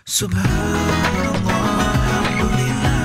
Subhanallah, alhamdulillah,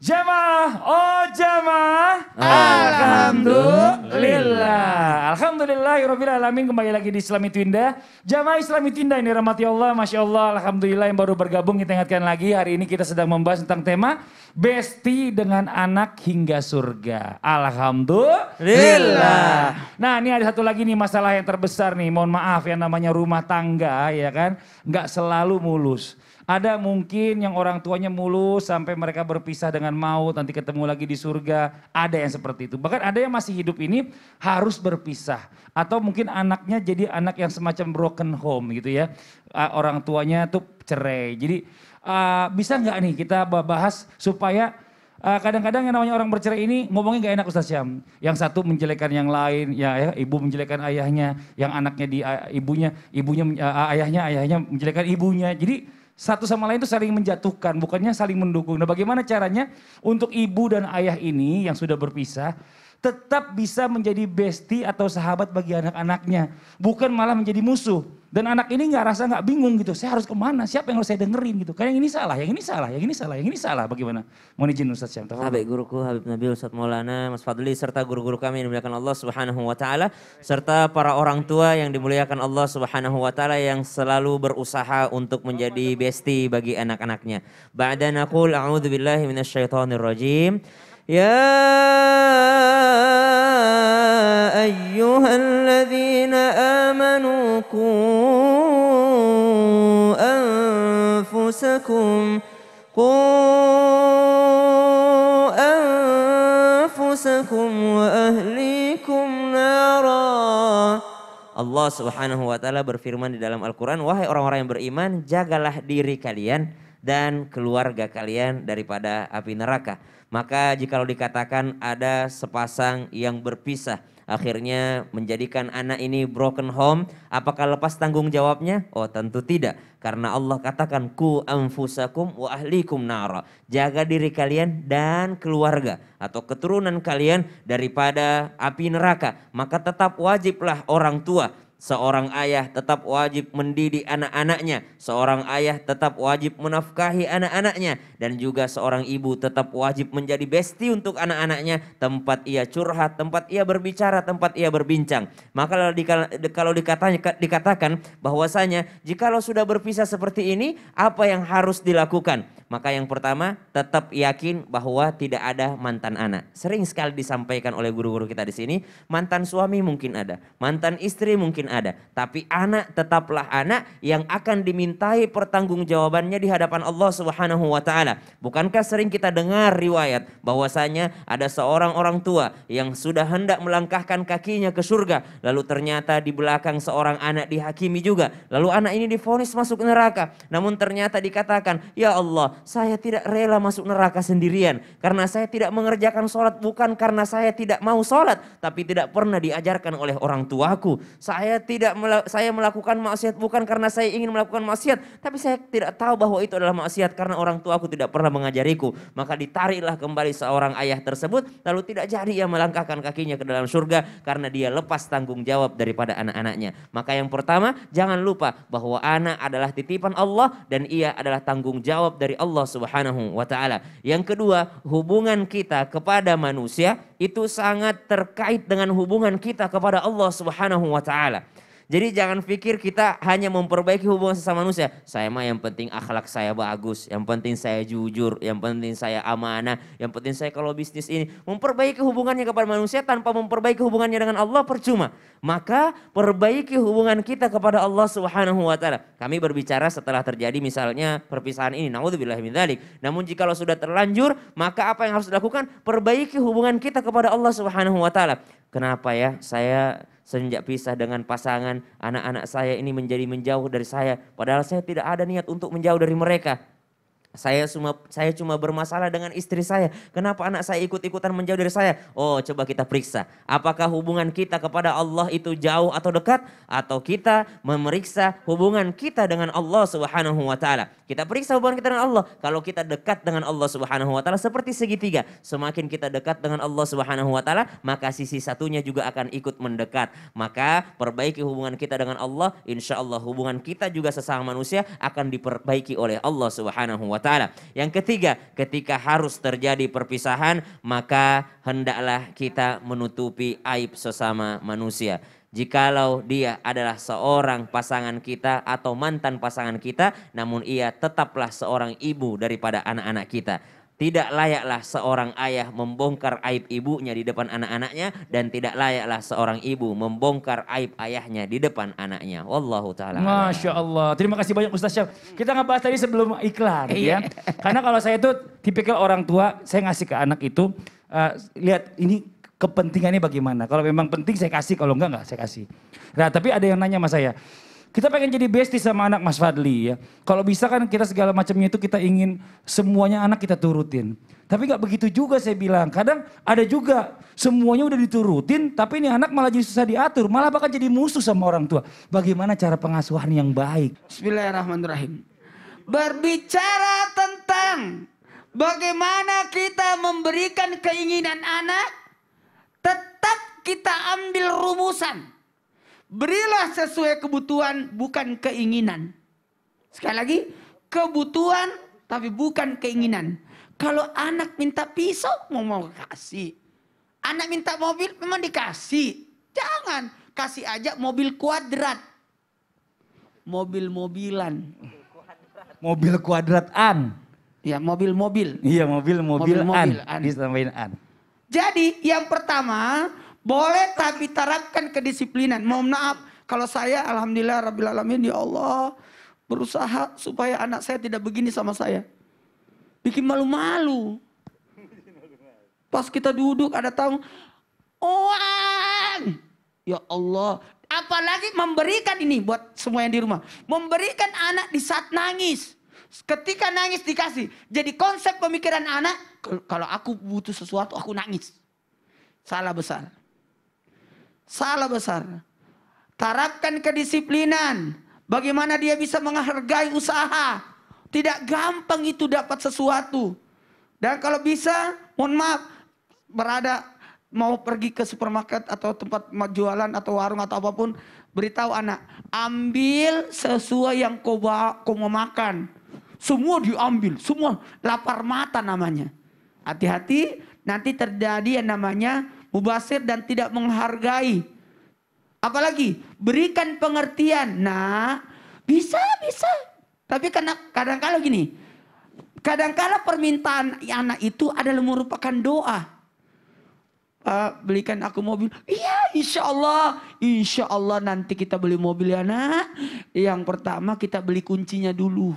Jamaah, oh jamaah, alhamdulillah, alhamdulillahirabbil alamin. Kembali lagi di Islami Twinda, jamaah Islami Twinda yang dirahmati Allah, masya Allah, alhamdulillah yang baru bergabung kita ingatkan lagi. Hari ini kita sedang membahas tentang tema Besti dengan anak hingga surga. Alhamdulillah. Nah ini ada satu lagi nih masalah yang terbesar nih, mohon maaf yang namanya rumah tangga ya kan, nggak selalu mulus. Ada mungkin yang orang tuanya mulus sampai mereka berpisah dengan maut, nanti ketemu lagi di surga. Ada yang seperti itu. Bahkan ada yang masih hidup ini harus berpisah. Atau mungkin anaknya jadi anak yang semacam broken home gitu ya. Orang tuanya tuh cerai. Jadi bisa nggak nih kita bahas supaya kadang-kadang yang namanya orang bercerai ini ngomongnya gak enak Ustaz Syam. Yang satu menjelekkan yang lain, ya ibu menjelekkan ayahnya, yang anaknya di ayahnya menjelekkan ibunya. Jadi satu sama lain itu saling menjatuhkan, bukannya saling mendukung. Nah bagaimana caranya untuk ibu dan ayah ini yang sudah berpisah tetap bisa menjadi bestie atau sahabat bagi anak-anaknya. Bukan malah menjadi musuh. Dan anak ini nggak bingung gitu, saya harus kemana, siapa yang harus saya dengerin gitu. Kayak yang ini salah, yang ini salah, yang ini salah, yang ini salah. Bagaimana? Mohon izin Ustaz Syam. Habib guruku, Habib Nabil, Ustaz Maulana, Mas Fadli, serta guru-guru kami yang dimuliakan Allah Subhanahu wa Ta'ala, serta para orang tua yang dimuliakan Allah Subhanahu wa Ta'ala yang selalu berusaha untuk menjadi bestie bagi anak-anaknya. Ba'da naqul a'udzu billahi minasyaitonir rajim. Ya ayyuhalladzina amanu qu anfusakum wa ahlikum nara. Allah Subhanahu wa Ta'ala berfirman di dalam Al-Quran, wahai orang-orang yang beriman, jagalah diri kalian dan keluarga kalian daripada api neraka. Maka jikalau dikatakan ada sepasang yang berpisah, akhirnya menjadikan anak ini broken home, apakah lepas tanggung jawabnya? Oh tentu tidak. Karena Allah katakan ku anfusakum wa ahlikum nara. Jaga diri kalian dan keluarga atau keturunan kalian daripada api neraka. Maka tetap wajiblah orang tua. Seorang ayah tetap wajib mendidik anak-anaknya. Seorang ayah tetap wajib menafkahi anak-anaknya. Dan juga seorang ibu tetap wajib menjadi bestie untuk anak-anaknya. Tempat ia curhat, tempat ia berbicara, tempat ia berbincang. Maka kalau dikatakan bahwasanya jikalau sudah berpisah seperti ini, apa yang harus dilakukan? Maka yang pertama tetap yakin bahwa tidak ada mantan anak. Sering sekali disampaikan oleh guru-guru kita di sini, mantan suami mungkin ada, mantan istri mungkin ada, tapi anak tetaplah anak yang akan dimintai pertanggungjawabannya di hadapan Allah Subhanahu wa Ta'ala. Bukankah sering kita dengar riwayat bahwasanya ada seorang orang tua yang sudah hendak melangkahkan kakinya ke surga, lalu ternyata di belakang seorang anak dihakimi juga, lalu anak ini divonis masuk neraka, namun ternyata dikatakan, ya Allah, saya tidak rela masuk neraka sendirian karena saya tidak mengerjakan sholat, bukan karena saya tidak mau sholat, tapi tidak pernah diajarkan oleh orang tuaku. Saya melakukan maksiat bukan karena saya ingin melakukan maksiat, tapi saya tidak tahu bahwa itu adalah maksiat karena orang tuaku tidak pernah mengajariku. Maka ditariklah kembali seorang ayah tersebut, lalu tidak jadi ia melangkahkan kakinya ke dalam surga karena dia lepas tanggung jawab daripada anak-anaknya. Maka yang pertama, jangan lupa bahwa anak adalah titipan Allah dan ia adalah tanggung jawab dari Allah Subhanahu wa Ta'ala. Yang kedua, hubungan kita kepada manusia itu sangat terkait dengan hubungan kita kepada Allah Subhanahu wa Ta'ala. Jadi jangan pikir kita hanya memperbaiki hubungan sesama manusia. Saya mah yang penting akhlak saya bagus, yang penting saya jujur, yang penting saya amanah, yang penting saya kalau bisnis ini. Memperbaiki hubungannya kepada manusia tanpa memperbaiki hubungannya dengan Allah percuma. Maka perbaiki hubungan kita kepada Allah Subhanahu wa Ta'ala. Kami berbicara setelah terjadi misalnya perpisahan ini, naudzubillahi min dzalik. Namun jikalau sudah terlanjur, maka apa yang harus dilakukan? Perbaiki hubungan kita kepada Allah Subhanahu wa Ta'ala. Kenapa ya saya sejak pisah dengan pasangan, anak-anak saya ini menjadi menjauh dari saya. Padahal saya tidak ada niat untuk menjauh dari mereka. Saya cuma bermasalah dengan istri saya. Kenapa anak saya ikut-ikutan menjauh dari saya? Oh, coba kita periksa. Apakah hubungan kita kepada Allah itu jauh atau dekat? Atau kita memeriksa hubungan kita dengan Allah Subhanahu wa taala. Kita periksa hubungan kita dengan Allah. Kalau kita dekat dengan Allah Subhanahu wa taala seperti segitiga. Semakin kita dekat dengan Allah Subhanahu wa taala, maka sisi satunya juga akan ikut mendekat. Maka perbaiki hubungan kita dengan Allah, insya Allah hubungan kita juga sesama manusia akan diperbaiki oleh Allah Subhanahu wa taala. Yang ketiga, ketika harus terjadi perpisahan, maka hendaklah kita menutupi aib sesama manusia. Jikalau dia adalah seorang pasangan kita atau mantan pasangan kita, namun ia tetaplah seorang ibu daripada anak-anak kita. Tidak layaklah seorang ayah membongkar aib ibunya di depan anak-anaknya, dan tidak layaklah seorang ibu membongkar aib ayahnya di depan anaknya. Wallahu ta'ala. Masya Allah. Terima kasih banyak Ustaz Syam. Kita ngebahas tadi sebelum iklan ya. Karena kalau saya itu tipikal orang tua, saya ngasih ke anak itu, lihat ini kepentingannya bagaimana. Kalau memang penting saya kasih, kalau enggak saya kasih. Nah tapi ada yang nanya sama saya, kita pengen jadi bestie sama anak Mas Fadli ya. Kalau bisa kan kita segala macamnya itu kita ingin semuanya anak kita turutin. Tapi gak begitu juga saya bilang. Kadang ada juga semuanya udah diturutin tapi ini anak malah jadi susah diatur. Malah bakal jadi musuh sama orang tua. Bagaimana cara pengasuhan yang baik? Bismillahirrahmanirrahim. Berbicara tentang bagaimana kita memberikan keinginan anak, tetap kita ambil rumusan. Berilah sesuai kebutuhan, bukan keinginan. Sekali lagi, kebutuhan tapi bukan keinginan. Kalau anak minta pisau, mau kasih. Anak minta mobil, memang dikasih. Jangan, kasih aja mobil kuadrat. Mobil-mobilan. Mobil kuadratan. Ya, mobil-mobil. Iya, mobil-mobilan. Ditambahin an. Jadi, yang pertama, boleh tapi terapkan kedisiplinan. Mohon maaf kalau saya alhamdulillah rabbil alamin ya Allah berusaha supaya anak saya tidak begini sama saya. Bikin malu-malu. Pas kita duduk ada tamu, uang. Ya Allah, apalagi memberikan ini buat semua yang di rumah. Memberikan anak di saat nangis. Ketika nangis dikasih. Jadi konsep pemikiran anak, kalau aku butuh sesuatu aku nangis. Salah besar. Salah besar. Terapkan kedisiplinan. Bagaimana dia bisa menghargai usaha. Tidak gampang itu dapat sesuatu. Dan kalau bisa, mohon maaf, mau pergi ke supermarket atau tempat jualan atau warung atau apapun, beritahu anak, ambil sesuai yang kau mau makan. Semua diambil, semua lapar mata namanya. Hati-hati, nanti terjadi yang namanya mubazir dan tidak menghargai. Apalagi berikan pengertian. Nah, bisa. Tapi kadang-kala gini. Kadang-kala permintaan anak itu adalah merupakan doa. Belikan aku mobil. Iya, insya Allah nanti kita beli mobil ya nak. Yang pertama kita beli kuncinya dulu.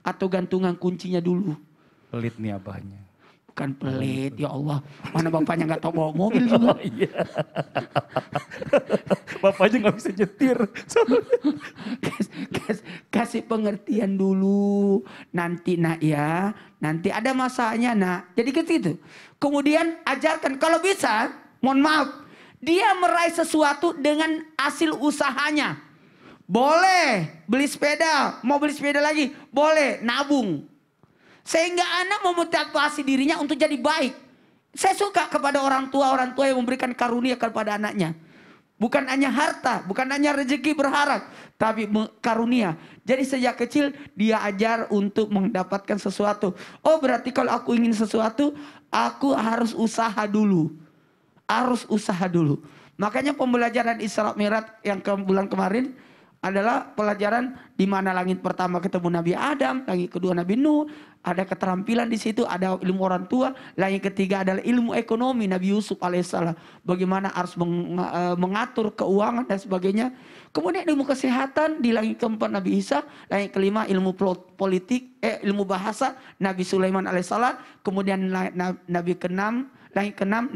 Atau gantungan kuncinya dulu. Pelit nih abahnya. Bukan pelit, ya Allah. Mana bapaknya gak tahu bawa mobil juga. Oh, iya. Bapaknya gak bisa nyetir. Kasih pengertian dulu. Nanti nak ya. Nanti ada masanya nak. Jadi gitu. Kemudian ajarkan. Kalau bisa, mohon maaf. Dia meraih sesuatu dengan hasil usahanya. Boleh beli sepeda. Mau beli sepeda lagi. Boleh nabung. Sehingga anak memotivasi dirinya untuk jadi baik. Saya suka kepada orang tua yang memberikan karunia kepada anaknya. Bukan hanya harta, bukan hanya rezeki berharap, tapi karunia. Jadi sejak kecil dia ajar untuk mendapatkan sesuatu. Oh berarti kalau aku ingin sesuatu, aku harus usaha dulu. Harus usaha dulu. Makanya pembelajaran Isra Mi'raj yang bulan kemarin adalah pelajaran di mana langit pertama ketemu Nabi Adam, langit kedua Nabi Nuh, ada keterampilan di situ, ada ilmu orang tua, langit ketiga adalah ilmu ekonomi Nabi Yusuf alaihissalam, bagaimana harus mengatur keuangan dan sebagainya. Kemudian ilmu kesehatan di langit keempat Nabi Isa, langit kelima ilmu politik, ilmu bahasa Nabi Sulaiman alaihissalam, kemudian langit keenam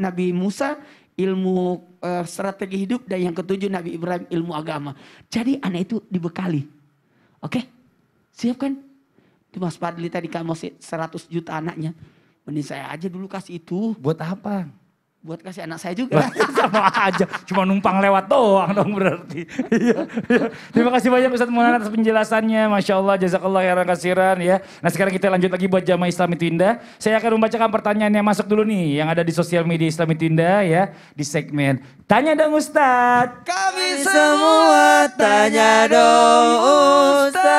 Nabi Musa, ilmu strategi hidup, dan yang ketujuh Nabi Ibrahim ilmu agama. Jadi anak itu dibekali. Oke? Siap kan? Itu Mas Fadli tadi kan mau 100 juta anaknya. Mending saya aja dulu kasih itu. Buat apa? Buat kasih anak saya juga. Sama aja, cuma numpang lewat doang dong berarti. Iya, iya. Terima kasih banyak Ustadz Maulana atas penjelasannya. Masya Allah, jazakallah khairan kasiran ya. Nah sekarang kita lanjut lagi buat jamaah Islam itu Indah. Saya akan membacakan pertanyaan yang masuk dulu nih. Yang ada di sosial media Islam itu Indah ya. Di segmen Tanya Dong Ustadz. Kami Semua tanya dong Ustaz.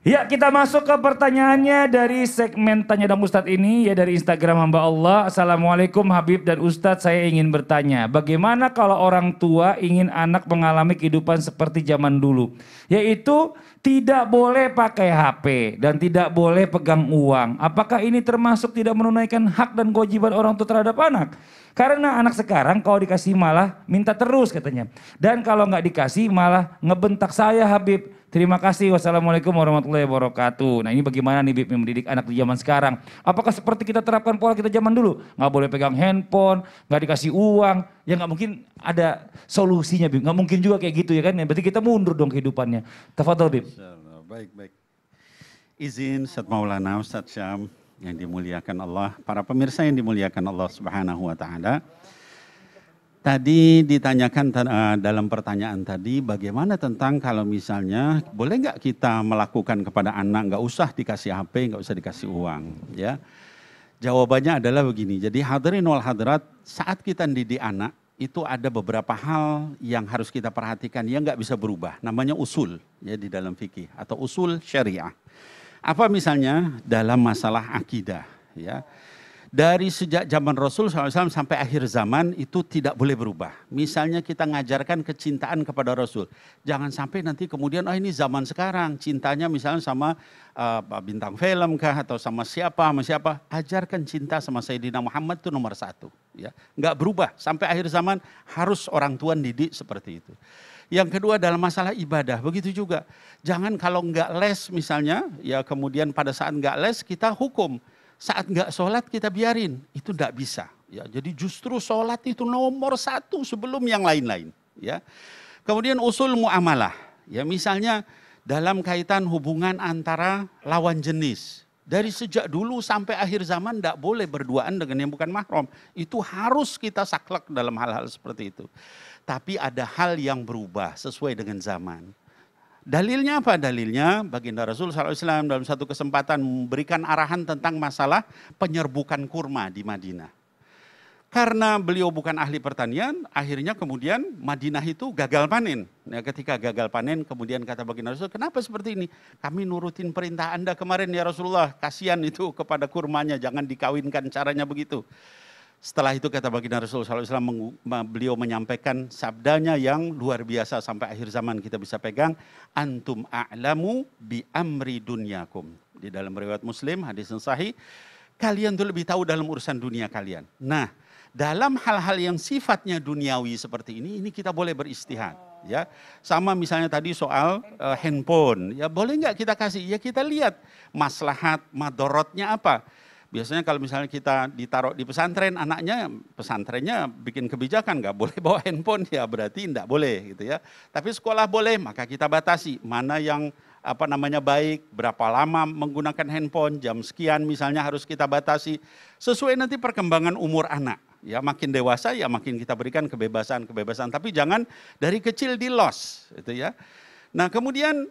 Ya kita masuk ke pertanyaannya dari segmen Tanya Dong Ustadz ini ya dari Instagram hamba Allah. Assalamualaikum Habib dan Ustadz, saya ingin bertanya. Bagaimana kalau orang tua ingin anak mengalami kehidupan seperti zaman dulu? Yaitu tidak boleh pakai HP dan tidak boleh pegang uang. Apakah ini termasuk tidak menunaikan hak dan kewajiban orang tua terhadap anak? Karena anak sekarang kalau dikasih malah minta terus katanya. Dan kalau nggak dikasih malah ngebentak saya Habib. Terima kasih. Wassalamualaikum warahmatullahi wabarakatuh. Nah ini bagaimana nih Bib mendidik anak di zaman sekarang? Apakah seperti kita terapkan pola kita zaman dulu? Nggak boleh pegang handphone, nggak dikasih uang. Ya nggak mungkin ada solusinya Bib. Nggak mungkin juga kayak gitu ya kan. Berarti kita mundur dong kehidupannya. Tafadhol Bib. Baik. Izin Ustadz Maulana, Ustadz Syam yang dimuliakan Allah. Para pemirsa yang dimuliakan Allah Subhanahu wa Ta'ala. Tadi ditanyakan dalam pertanyaan tadi bagaimana tentang kalau misalnya boleh nggak kita melakukan kepada anak nggak usah dikasih HP, nggak usah dikasih uang, ya. Jawabannya adalah begini. Jadi hadirin wal hadirat, saat kita didik anak itu ada beberapa hal yang harus kita perhatikan yang nggak bisa berubah. Namanya usul ya di dalam fikih atau usul syariah. Apa misalnya dalam masalah akidah, ya. Dari sejak zaman Rasul SAW sampai akhir zaman itu tidak boleh berubah. Misalnya kita ngajarkan kecintaan kepada Rasul. Jangan sampai nanti kemudian ini zaman sekarang cintanya misalnya sama bintang film kah atau sama siapa. Ajarkan cinta sama Sayyidina Muhammad itu nomor 1. Ya. Nggak berubah sampai akhir zaman harus orang tua didik seperti itu. Yang kedua dalam masalah ibadah begitu juga. Jangan kalau nggak les misalnya ya kemudian pada saat nggak les kita hukum. Saat nggak sholat kita biarin, itu nggak bisa. Ya, jadi justru sholat itu nomor 1 sebelum yang lain-lain. Ya. Kemudian usul muamalah, ya misalnya dalam kaitan hubungan antara lawan jenis. Dari sejak dulu sampai akhir zaman nggak boleh berduaan dengan yang bukan mahram. Itu harus kita saklek dalam hal-hal seperti itu. Tapi ada hal yang berubah sesuai dengan zaman. Dalilnya apa? Dalilnya baginda Rasul SAW dalam satu kesempatan memberikan arahan tentang masalah penyerbukan kurma di Madinah. Karena beliau bukan ahli pertanian, akhirnya kemudian Madinah itu gagal panen. Nah, ketika gagal panen kemudian kata baginda Rasul, kenapa seperti ini? Kami nurutin perintah Anda kemarin ya Rasulullah, kasihan itu kepada kurmanya, jangan dikawinkan caranya begitu. Setelah itu kata baginda Rasulullah SAW, beliau menyampaikan sabdanya yang luar biasa sampai akhir zaman kita bisa pegang. Antum a'lamu bi amri dunyakum. Di dalam riwayat Muslim, hadis yang sahih. Kalian tuh lebih tahu dalam urusan dunia kalian. Nah, dalam hal-hal yang sifatnya duniawi seperti ini kita boleh beristihad. Ya, sama misalnya tadi soal handphone. Ya boleh nggak kita kasih? Ya kita lihat maslahat, madorotnya apa. Biasanya kalau misalnya kita ditaruh di pesantren, anaknya pesantrennya bikin kebijakan nggak boleh bawa handphone, ya berarti nggak boleh gitu ya. Tapi sekolah boleh, maka kita batasi mana yang baik, berapa lama menggunakan handphone, jam sekian misalnya harus kita batasi sesuai nanti perkembangan umur anak. Ya makin dewasa ya makin kita berikan kebebasan, tapi jangan dari kecil di los itu ya. Nah kemudian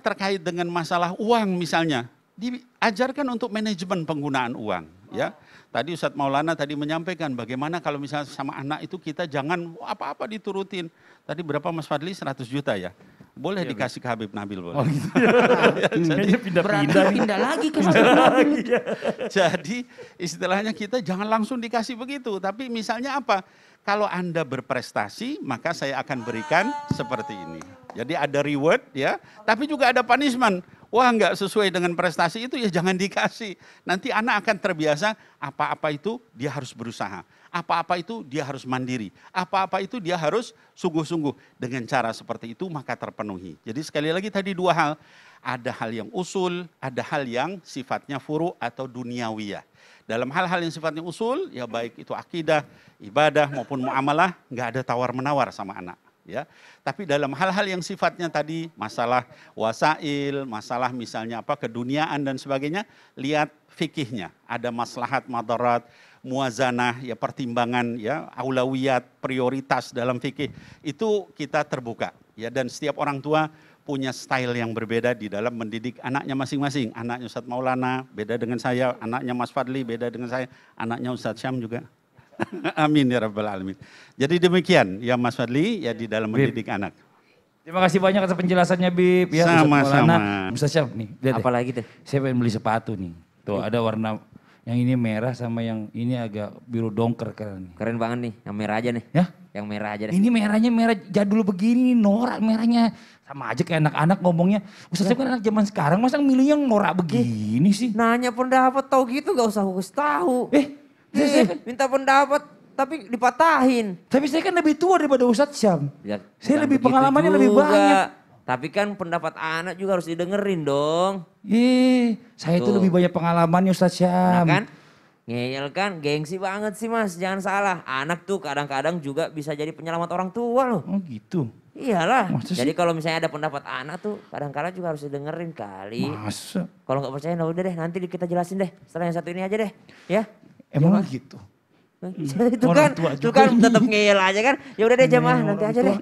terkait dengan masalah uang misalnya. Diajarkan untuk manajemen penggunaan uang ya. Tadi Ustadz Maulana tadi menyampaikan bagaimana kalau misalnya sama anak itu kita jangan apa-apa diturutin. Tadi berapa Mas Fadli? 100 juta ya. Boleh ya, dikasih ke Habib Nabil boleh. Oh gitu. Jadi pindah lagi ke Habib Nabil. Jadi istilahnya kita jangan langsung dikasih begitu, tapi misalnya apa? Kalau Anda berprestasi, maka saya akan berikan seperti ini. Jadi ada reward ya, tapi juga ada punishment. Wah nggak sesuai dengan prestasi itu ya jangan dikasih. Nanti anak akan terbiasa apa-apa itu dia harus berusaha. Apa-apa itu dia harus mandiri. Apa-apa itu dia harus sungguh-sungguh. Dengan cara seperti itu maka terpenuhi. Jadi sekali lagi tadi 2 hal. Ada hal yang usul, ada hal yang sifatnya furu atau duniawiyah. Dalam hal-hal yang sifatnya usul, ya baik itu akidah, ibadah maupun muamalah, nggak ada tawar-menawar sama anak. ya. Tapi dalam hal-hal yang sifatnya tadi masalah wasail, masalah misalnya apa keduniaan dan sebagainya, lihat fikihnya. Ada maslahat, madarat, muazanah, ya pertimbangan, ya aulawiyat, prioritas dalam fikih. Itu kita terbuka, ya, dan setiap orang tua punya style yang berbeda di dalam mendidik anaknya masing-masing. Anaknya Ustadz Maulana beda dengan saya, anaknya Mas Fadli beda dengan saya, anaknya Ustadz Syam juga. Amin ya rabbal alamin. Jadi demikian ya Mas Fadli, ya di dalam mendidik anak. Terima kasih banyak atas penjelasannya Bib. Ya, Sama-sama. Ustaz Syam nih, lihat deh. Apalagi tuh? Saya pengen beli sepatu nih. Tuh ada warna yang ini merah sama yang ini agak biru dongker keren nih. Keren banget nih, yang merah aja nih. Ya? Yang merah aja deh. Ini merahnya merah jadul begini, norak merahnya. Sama aja kayak anak-anak ngomongnya. Ustaz Syam kan anak zaman sekarang, masa milih yang norak begini sih? Nanya pendapat tahu gitu gak usah khusus tahu. Minta pendapat tapi dipatahin. Tapi saya kan lebih tua daripada Ustaz Syam. Ya, Saya bukan lebih begitu pengalamannya lebih juga. banyak. Tapi kan pendapat anak juga harus didengerin dong. Saya itu Tuh. lebih banyak pengalamannya Ustaz Nah Syam. kan, ngeyel kan, gengsi banget sih Mas, jangan salah. Anak tuh kadang-kadang juga bisa jadi penyelamat orang tua loh. Oh gitu. Iyalah, Masa sih? jadi kalau misalnya ada pendapat anak tuh kadang-kadang juga harus didengerin kali. Masa? Kalau nggak percaya, nah udah deh nanti kita jelasin deh. Setelah yang satu ini aja deh, ya. Emang Jamaah. gitu? itu Orang kan, tua itu juga kan ini. tetap ngeyel aja kan. Ya udah deh jamaah, Emang nanti orang aja tua. deh.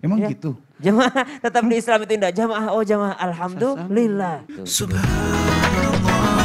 Emang Ya. gitu? Jamaah tetap di Islam itu indah. Jamaah, oh jamaah, alhamdulillah. Tuh. Subhanallah